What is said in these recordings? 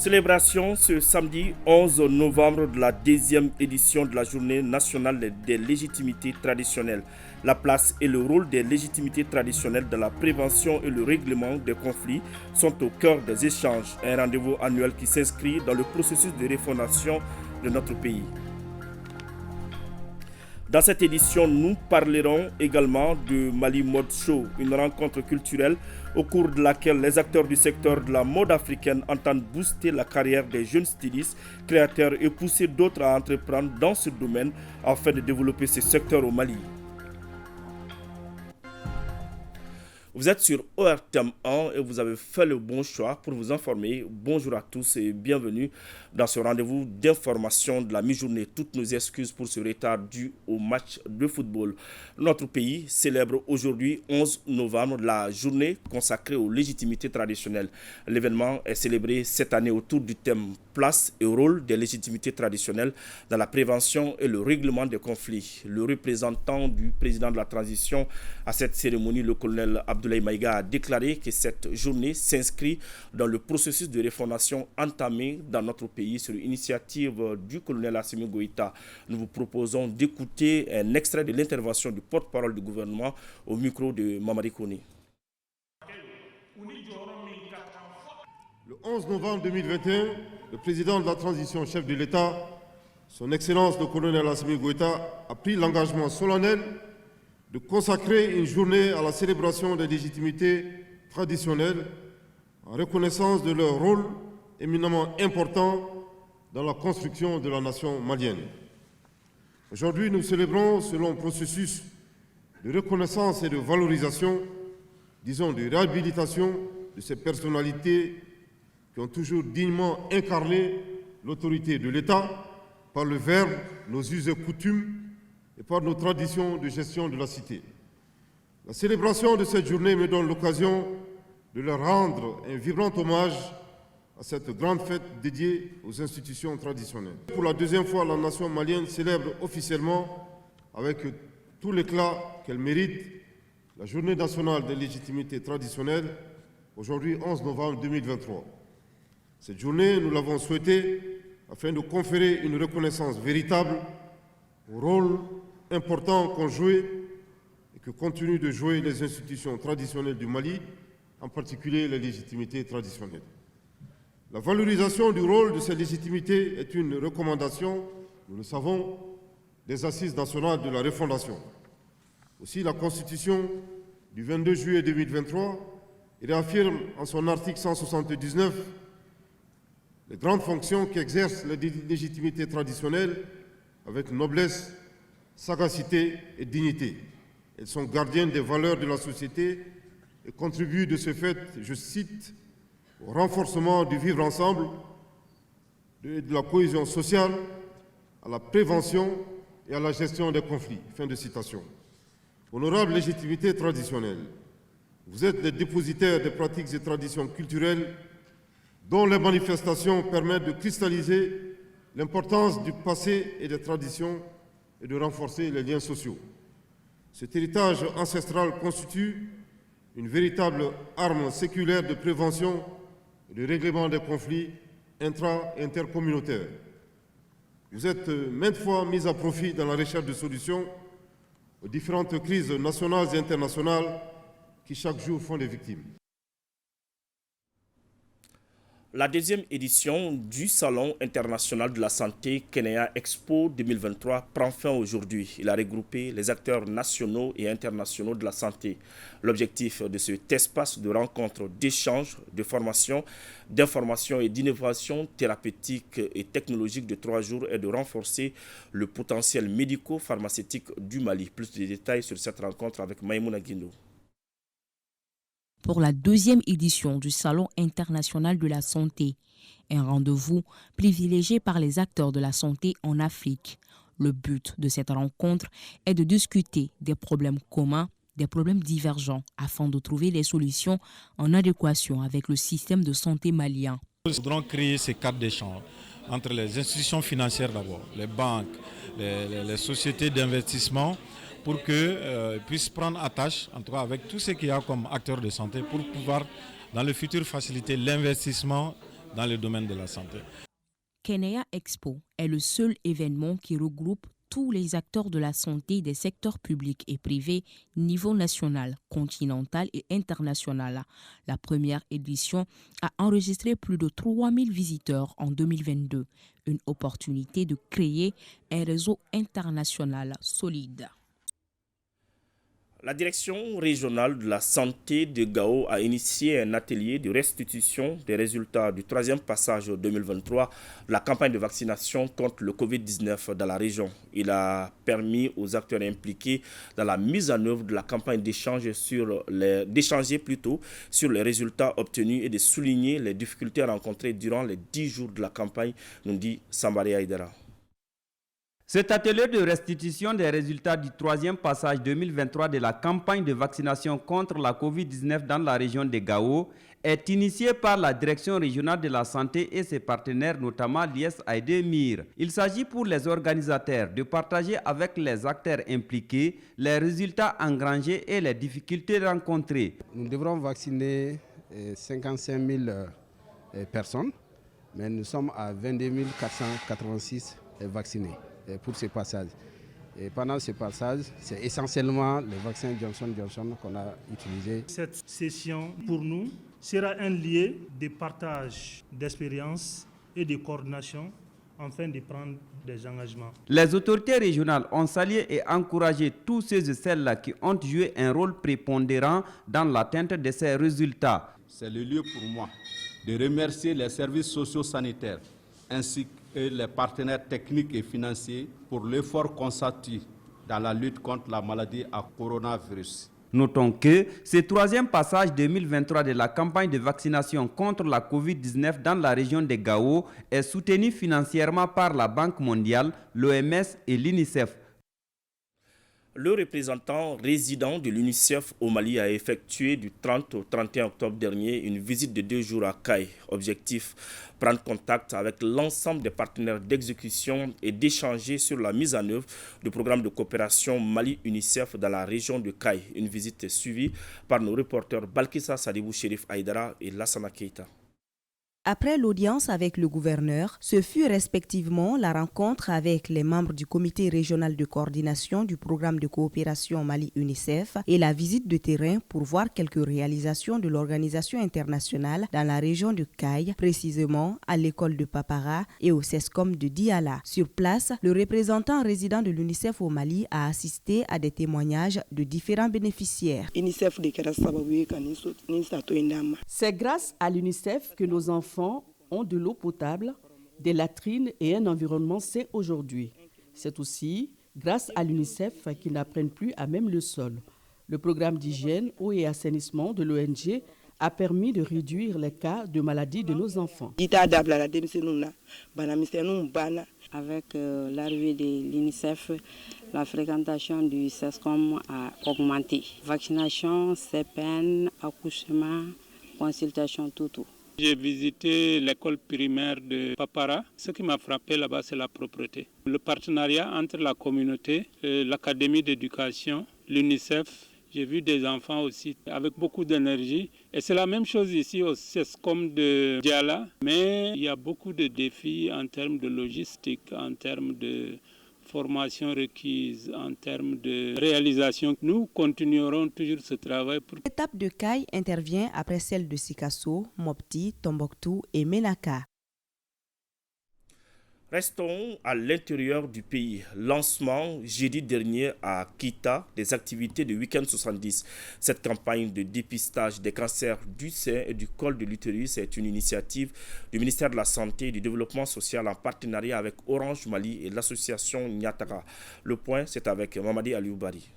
Célébration ce samedi 11 novembre de la 10e édition de la Journée nationale des légitimités traditionnelles. La place et le rôle des légitimités traditionnelles dans la prévention et le règlement des conflits sont au cœur des échanges. Un rendez-vous annuel qui s'inscrit dans le processus de refondation de notre pays. Dans cette édition, nous parlerons également de Mali Mode Show, une rencontre culturelle au cours de laquelle les acteurs du secteur de la mode africaine entendent booster la carrière des jeunes stylistes, créateurs et pousser d'autres à entreprendre dans ce domaine afin de développer ce secteur au Mali. Vous êtes sur ORTM 1 et vous avez fait le bon choix pour vous informer. Bonjour à tous et bienvenue dans ce rendez-vous d'information de la mi-journée. Toutes nos excuses pour ce retard dû au match de football. Notre pays célèbre aujourd'hui 11 novembre la journée consacrée aux légitimités traditionnelles. L'événement est célébré cette année autour du thème place et rôle des légitimités traditionnelles dans la prévention et le règlement des conflits. Le représentant du président de la transition à cette cérémonie, le colonel Abdoulaye Maïga, a déclaré que cette journée s'inscrit dans le processus de refondation entamé dans notre pays sur l'initiative du colonel Assimi Goïta. Nous vous proposons d'écouter un extrait de l'intervention du porte-parole du gouvernement au micro de Mamadi Kone. Le 11 novembre 2021, le président de la transition, chef de l'État, son Excellence le colonel Assimi Goïta, a pris l'engagement solennel de consacrer une journée à la célébration des légitimités traditionnelles en reconnaissance de leur rôle éminemment important dans la construction de la nation malienne. Aujourd'hui, nous célébrons, selon un processus de reconnaissance et de valorisation, disons de réhabilitation de ces personnalités qui ont toujours dignement incarné l'autorité de l'État par le verbe, nos us et coutumes et par nos traditions de gestion de la cité. La célébration de cette journée me donne l'occasion de leur rendre un vibrant hommage à cette grande fête dédiée aux institutions traditionnelles. Pour la deuxième fois, la nation malienne célèbre officiellement, avec tout l'éclat qu'elle mérite, la Journée nationale des légitimités traditionnelles, aujourd'hui 11 novembre 2023. Cette journée, nous l'avons souhaitée afin de conférer une reconnaissance véritable au rôle important qu'ont joué et que continuent de jouer les institutions traditionnelles du Mali, en particulier les légitimités traditionnelles. La valorisation du rôle de ces légitimités est une recommandation, nous le savons, des Assises nationales de la refondation. Aussi, la Constitution du 22 juillet 2023 réaffirme en son article 179 les grandes fonctions qu'exercent les légitimités traditionnelles avec noblesse, sagacité et dignité. Elles sont gardiennes des valeurs de la société et contribuent de ce fait, je cite, au renforcement du vivre ensemble, de la cohésion sociale, à la prévention et à la gestion des conflits. Fin de citation. Honorables légitimités traditionnelles, vous êtes les dépositaires des pratiques et traditions culturelles dont les manifestations permettent de cristalliser l'importance du passé et des traditions et de renforcer les liens sociaux. Cet héritage ancestral constitue une véritable arme séculaire de prévention et de règlement des conflits intra- et intercommunautaires. Vous êtes maintes fois mis à profit dans la recherche de solutions aux différentes crises nationales et internationales qui chaque jour font des victimes. La deuxième édition du Salon international de la santé Kenya Expo 2023 prend fin aujourd'hui. Il a regroupé les acteurs nationaux et internationaux de la santé. L'objectif de cet espace de rencontre, d'échange, de formation, d'information et d'innovation thérapeutique et technologique de 3 jours est de renforcer le potentiel médico-pharmaceutique du Mali. Plus de détails sur cette rencontre avec Maïmouna Guindo. Pour la deuxième édition du Salon international de la santé, un rendez-vous privilégié par les acteurs de la santé en Afrique. Le but de cette rencontre est de discuter des problèmes communs, des problèmes divergents, afin de trouver les solutions en adéquation avec le système de santé malien. Nous voudrons créer ces cadres d'échange entre les institutions financières d'abord, les banques, les sociétés d'investissement, pour qu'ils puissent prendre attache, en tout cas avec tout ce qu'il y a comme acteurs de santé, pour pouvoir dans le futur faciliter l'investissement dans le domaine de la santé. Kenea Expo est le seul événement qui regroupe tous les acteurs de la santé des secteurs publics et privés, niveau national, continental et international. La première édition a enregistré plus de 3000 visiteurs en 2022, une opportunité de créer un réseau international solide. La direction régionale de la santé de Gao a initié un atelier de restitution des résultats du 3e passage 2023 de la campagne de vaccination contre le Covid-19 dans la région. Il a permis aux acteurs impliqués dans la mise en œuvre de la campagne d'échanger sur les résultats obtenus et de souligner les difficultés rencontrées durant les 10 jours de la campagne, nous dit Sambari Aïdara. Cet atelier de restitution des résultats du 3e passage 2023 de la campagne de vaccination contre la COVID-19 dans la région de Gao est initié par la Direction régionale de la santé et ses partenaires, notamment l'IS Aïdemir. Il s'agit pour les organisateurs de partager avec les acteurs impliqués les résultats engrangés et les difficultés rencontrées. Nous devrons vacciner 55 000 personnes, mais nous sommes à 22 486 vaccinés pour ce passage. Et pendant ce passage, c'est essentiellement le vaccin Johnson & Johnson qu'on a utilisé. Cette session, pour nous, sera un lieu de partage d'expériences et de coordination afin de prendre des engagements. Les autorités régionales ont salué et encouragé tous ceux et celles qui ont joué un rôle prépondérant dans l'atteinte de ces résultats. C'est le lieu pour moi de remercier les services socio-sanitaires ainsi que les partenaires techniques et financiers pour l'effort consenti dans la lutte contre la maladie à coronavirus. Notons que ce 3e passage 2023 de la campagne de vaccination contre la COVID-19 dans la région de Gao est soutenu financièrement par la Banque mondiale, l'OMS et l'UNICEF. Le représentant résident de l'UNICEF au Mali a effectué du 30 au 31 octobre dernier une visite de 2 jours à Kayes. Objectif, prendre contact avec l'ensemble des partenaires d'exécution et d'échanger sur la mise en œuvre du programme de coopération Mali-UNICEF dans la région de Kayes. Une visite suivie par nos reporters Balkissa Sadibou Chérif Aïdara et Lassana Keita. Après l'audience avec le gouverneur, ce fut respectivement la rencontre avec les membres du comité régional de coordination du programme de coopération Mali-UNICEF et la visite de terrain pour voir quelques réalisations de l'organisation internationale dans la région de Kayes, précisément à l'école de Papara et au CESCOM de Diala. Sur place, le représentant résident de l'UNICEF au Mali a assisté à des témoignages de différents bénéficiaires. C'est grâce à l'UNICEF que nos enfants ont de l'eau potable, des latrines et un environnement sain aujourd'hui. C'est aussi grâce à l'UNICEF qu'ils n'apprennent plus à même le sol. Le programme d'hygiène, eau et assainissement de l'ONG a permis de réduire les cas de maladies de nos enfants. Avec l'arrivée de l'UNICEF, la fréquentation du CESCOM a augmenté. Vaccination, CPN, accouchement, consultation, tout. J'ai visité l'école primaire de Papara. Ce qui m'a frappé là-bas, c'est la propreté. Le partenariat entre la communauté, l'académie d'éducation, l'UNICEF. J'ai vu des enfants aussi avec beaucoup d'énergie. Et c'est la même chose ici au CESCOM de Diala. Mais il y a beaucoup de défis en termes de logistique, en termes de formation requise, en termes de réalisation. Nous continuerons toujours ce travail. L'étape de Kayes intervient après celle de Sikasso, Mopti, Tombouctou et Menaka. Restons à l'intérieur du pays. Lancement jeudi dernier à Kita des activités de Week-end 70. Cette campagne de dépistage des cancers du sein et du col de l'utérus est une initiative du ministère de la Santé et du Développement social en partenariat avec Orange Mali et l'association Nyataka. Le point, c'est avec Mamadi Alioubari.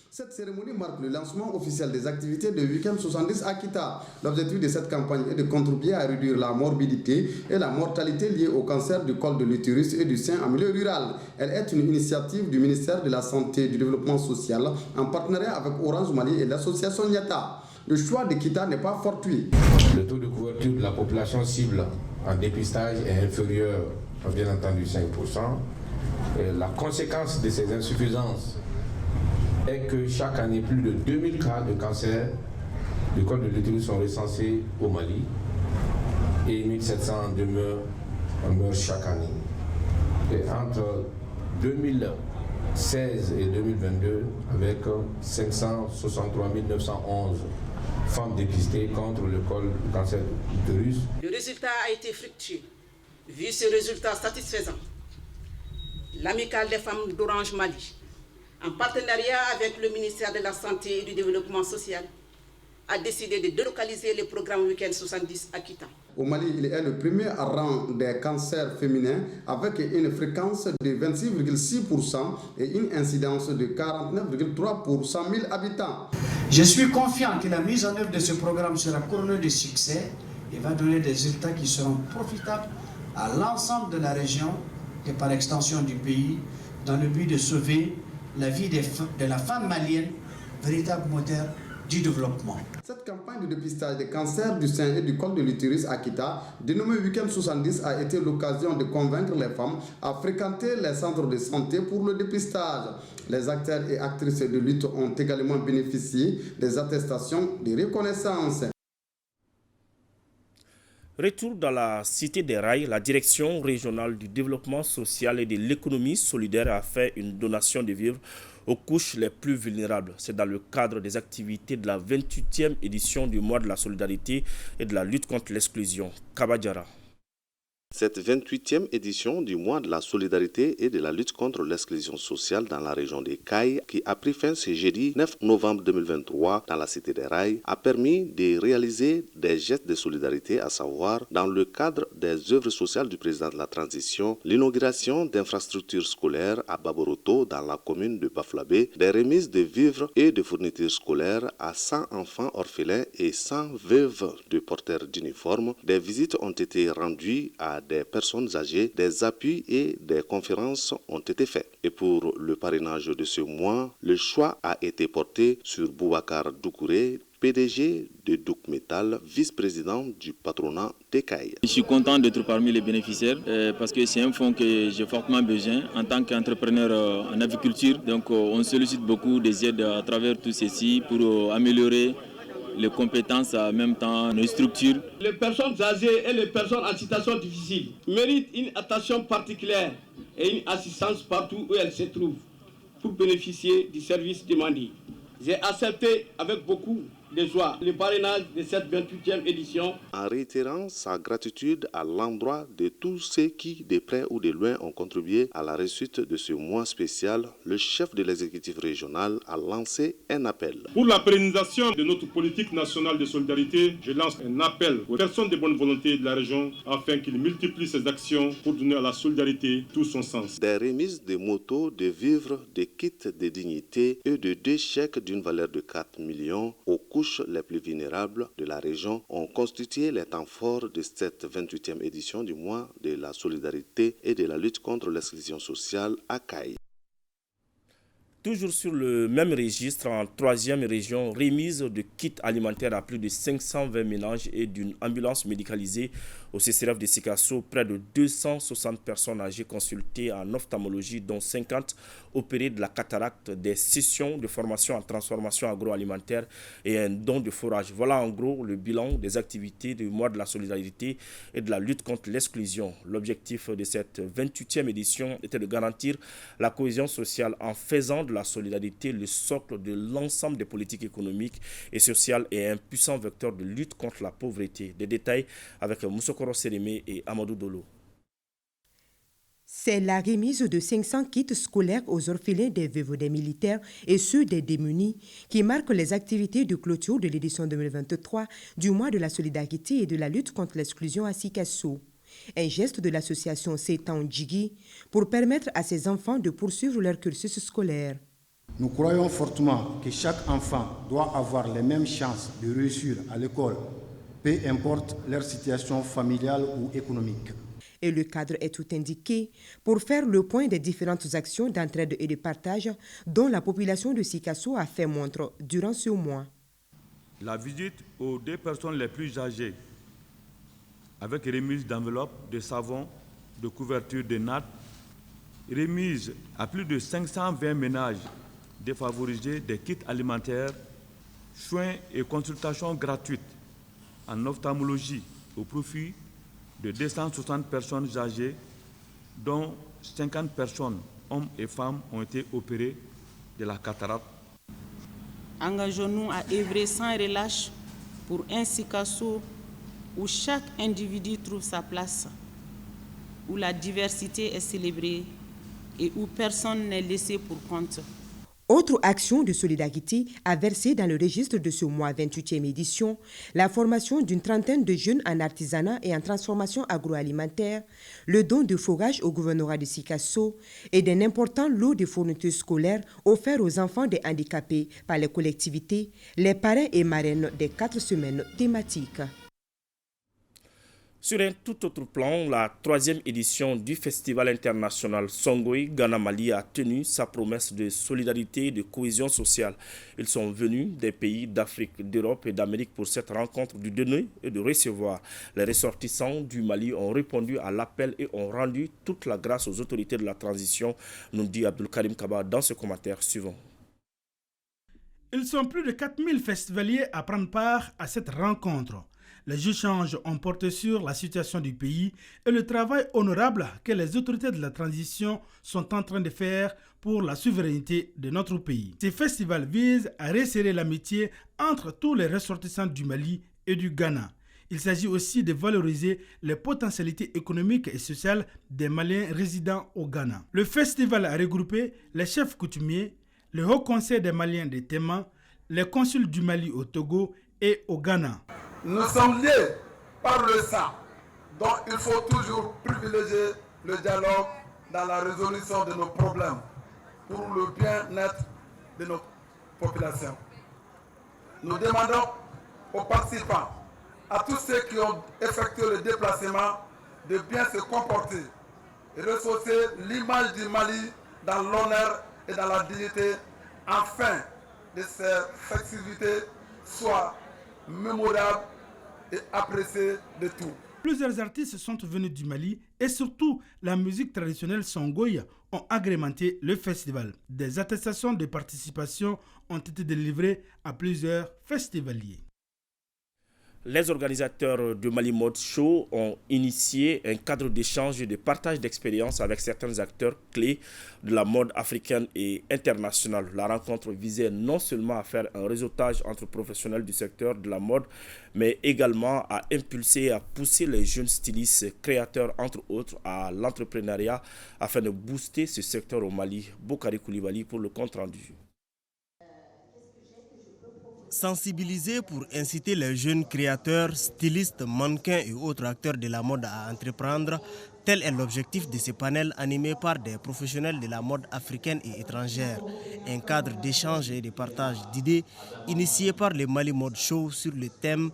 Cette cérémonie marque le lancement officiel des activités de Week-end 70 à Kita. L'objectif de cette campagne est de contribuer à réduire la morbidité et la mortalité liée au cancer du col de l'utérus et du sein en milieu rural. Elle est une initiative du ministère de la Santé et du Développement social en partenariat avec Orange Mali et l'association Nyata. Le choix de Kita n'est pas fortuit. Le taux de couverture de la population cible en dépistage est inférieur à bien entendu 5%. Et la conséquence de ces insuffisances est que chaque année, plus de 2000 cas de cancer du col de l'utérus sont recensés au Mali et 1700 meurent chaque année. Et entre 2016 et 2022, avec 563 911 femmes dépistées contre le cancer de l'utérus. Le résultat a été fructueux. Vu ce résultat satisfaisant, l'Amicale des femmes d'Orange Mali, en partenariat avec le ministère de la Santé et du Développement social, a décidé de délocaliser le programme Week-end 70 à Kita. Au Mali, il est le premier rang des cancers féminins avec une fréquence de 26,6% et une incidence de 49,3 pour 100 000 habitants. Je suis confiant que la mise en œuvre de ce programme sera couronnée de succès et va donner des résultats qui seront profitables à l'ensemble de la région et par extension du pays dans le but de sauver la vie de la femme malienne, véritable moteur du développement. Cette campagne de dépistage des cancers du sein et du col de l'utérus à Kita, dénommée Week-end 70, a été l'occasion de convaincre les femmes à fréquenter les centres de santé pour le dépistage. Les acteurs et actrices de lutte ont également bénéficié des attestations de reconnaissance. Retour dans la Cité des Rails, la direction régionale du développement social et de l'économie solidaire a fait une donation de vivres aux couches les plus vulnérables. C'est dans le cadre des activités de la 28e édition du mois de la solidarité et de la lutte contre l'exclusion. Kabadjara. Cette 28e édition du mois de la solidarité et de la lutte contre l'exclusion sociale dans la région des Cayes, qui a pris fin ce jeudi 9 novembre 2023 dans la Cité des Rails, a permis de réaliser des gestes de solidarité, à savoir dans le cadre des œuvres sociales du président de la transition, l'inauguration d'infrastructures scolaires à Baboroto dans la commune de Baflabé, des remises de vivres et de fournitures scolaires à 100 enfants orphelins et 100 veuves de porteurs d'uniformes. Des visites ont été rendues à des personnes âgées, des appuis et des conférences ont été faits. Et pour le parrainage de ce mois, le choix a été porté sur Boubacar Doucouré, PDG de Douk Metal, vice-président du patronat des Cayes. Je suis content d'être parmi les bénéficiaires parce que c'est un fonds que j'ai fortement besoin en tant qu'entrepreneur en aviculture. Donc on sollicite beaucoup des aides à travers tout ceci pour améliorer les compétences, en même temps nos structures. Les personnes âgées et les personnes en situation difficile méritent une attention particulière et une assistance partout où elles se trouvent pour bénéficier du service demandé. J'ai accepté avec beaucoup de joie le parrainage de cette 28e édition. En réitérant sa gratitude à l'endroit de tous ceux qui, de près ou de loin, ont contribué à la réussite de ce mois spécial, le chef de l'exécutif régional a lancé un appel. Pour la pérennisation de notre politique nationale de solidarité, je lance un appel aux personnes de bonne volonté de la région afin qu'ils multiplient ces actions pour donner à la solidarité tout son sens. Des remises de motos, de vivres, de kits de dignité et de 2 chèques d'une valeur de 4 millions aux couches les plus vulnérables de la région ont constitué les temps forts de cette 28e édition du mois de la solidarité et de la lutte contre l'exclusion sociale à Cayes. Toujours sur le même registre, en 3e région, remise de kits alimentaires à plus de 520 ménages et d'une ambulance médicalisée au CCRF de Sikasso. Près de 260 personnes âgées consultées en ophtalmologie, dont 50 opérées de la cataracte, des sessions de formation en transformation agroalimentaire et un don de forage. Voilà en gros le bilan des activités du mois de la solidarité et de la lutte contre l'exclusion. L'objectif de cette 28e édition était de garantir la cohésion sociale en faisant de la solidarité le socle de l'ensemble des politiques économiques et sociales et un puissant vecteur de lutte contre la pauvreté. Des détails avec Moussokoro Sérémé et Amadou Dolo. C'est la remise de 500 kits scolaires aux orphelins des veuves des militaires et ceux des démunis qui marquent les activités de clôture de l'édition 2023 du mois de la solidarité et de la lutte contre l'exclusion à Sikasso. Un geste de l'association Setan Djigi pour permettre à ces enfants de poursuivre leur cursus scolaire. Nous croyons fortement que chaque enfant doit avoir les mêmes chances de réussir à l'école, peu importe leur situation familiale ou économique. Et le cadre est tout indiqué pour faire le point des différentes actions d'entraide et de partage dont la population de Sikasso a fait montre durant ce mois. La visite aux 2 personnes les plus âgées avec remise d'enveloppes, de savon, de couverture de nattes, remise à plus de 520 ménages défavorisés des kits alimentaires, soins et consultations gratuites en ophtalmologie au profit de 260 personnes âgées, dont 50 personnes, hommes et femmes, ont été opérées de la cataracte. Engageons-nous à œuvrer sans relâche pour un Sikasso où chaque individu trouve sa place, où la diversité est célébrée et où personne n'est laissé pour compte. Autre action de solidarité a versé dans le registre de ce mois 28e édition la formation d'une trentaine de jeunes en artisanat et en transformation agroalimentaire, le don de fourrage au gouvernorat de Sikasso et d'un important lot de fournitures scolaires offerts aux enfants des handicapés par les collectivités, les parrains et marraines des 4 semaines thématiques. Sur un tout autre plan, la 3e édition du Festival international Songoï Ghana-Mali a tenu sa promesse de solidarité et de cohésion sociale. Ils sont venus des pays d'Afrique, d'Europe et d'Amérique pour cette rencontre du donner et de recevoir. Les ressortissants du Mali ont répondu à l'appel et ont rendu toute la grâce aux autorités de la transition, nous dit Abdelkarim Kaba dans ce commentaire suivant. Ils sont plus de 4000 festivaliers à prendre part à cette rencontre. Les échanges ont porté sur la situation du pays et le travail honorable que les autorités de la transition sont en train de faire pour la souveraineté de notre pays. Ces festivals visent à resserrer l'amitié entre tous les ressortissants du Mali et du Ghana. Il s'agit aussi de valoriser les potentialités économiques et sociales des Maliens résidant au Ghana. Le festival a regroupé les chefs coutumiers, le Haut Conseil des Maliens de Téma, les consuls du Mali au Togo et au Ghana. Nous sommes liés par le sang, donc il faut toujours privilégier le dialogue dans la résolution de nos problèmes pour le bien-être de nos populations. Nous demandons aux participants, à tous ceux qui ont effectué le déplacement, de bien se comporter et ressourcer l'image du Mali dans l'honneur et dans la dignité, afin que ces festivités soient mémorables et appréciées de tous. Plusieurs artistes sont venus du Mali et surtout la musique traditionnelle Songoï ont agrémenté le festival. Des attestations de participation ont été délivrées à plusieurs festivaliers. Les organisateurs de Mali Mode Show ont initié un cadre d'échange et de partage d'expériences avec certains acteurs clés de la mode africaine et internationale. La rencontre visait non seulement à faire un réseautage entre professionnels du secteur de la mode, mais également à impulser et à pousser les jeunes stylistes, créateurs entre autres, à l'entrepreneuriat afin de booster ce secteur au Mali. Bokari Koulibaly pour le compte rendu. Sensibiliser pour inciter les jeunes créateurs, stylistes, mannequins et autres acteurs de la mode à entreprendre, tel est l'objectif de ce panel animé par des professionnels de la mode africaine et étrangère. Un cadre d'échange et de partage d'idées initié par le Mali Mode Show sur le thème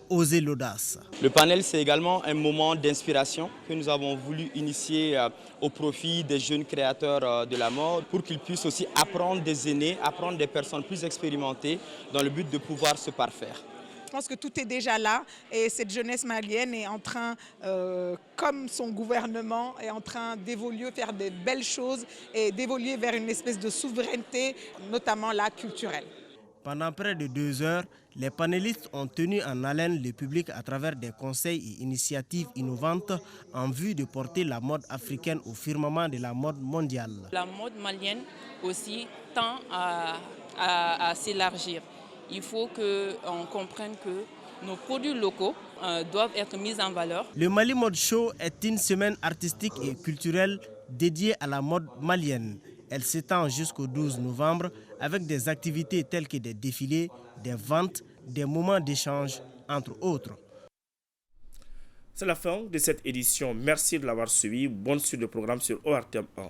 Oser l'audace. Le panel, c'est également un moment d'inspiration que nous avons voulu initier au profit des jeunes créateurs de la mode pour qu'ils puissent aussi apprendre des aînés, apprendre des personnes plus expérimentées dans le but de pouvoir se parfaire. Je pense que tout est déjà là et cette jeunesse malienne est en train, comme son gouvernement, est en train d'évoluer, faire de belles choses et d'évoluer vers une espèce de souveraineté, notamment la culturelle. Pendant près de 2 heures, les panélistes ont tenu en haleine le public à travers des conseils et initiatives innovantes en vue de porter la mode africaine au firmament de la mode mondiale. La mode malienne aussi tend à s'élargir. Il faut qu'on comprenne que nos produits locaux doivent être mis en valeur. Le Mali Mode Show est une semaine artistique et culturelle dédiée à la mode malienne. Elle s'étend jusqu'au 12 novembre avec des activités telles que des défilés, des ventes, des moments d'échange, entre autres. C'est la fin de cette édition. Merci de l'avoir suivi. Bonne suite de programme sur ORTM 1.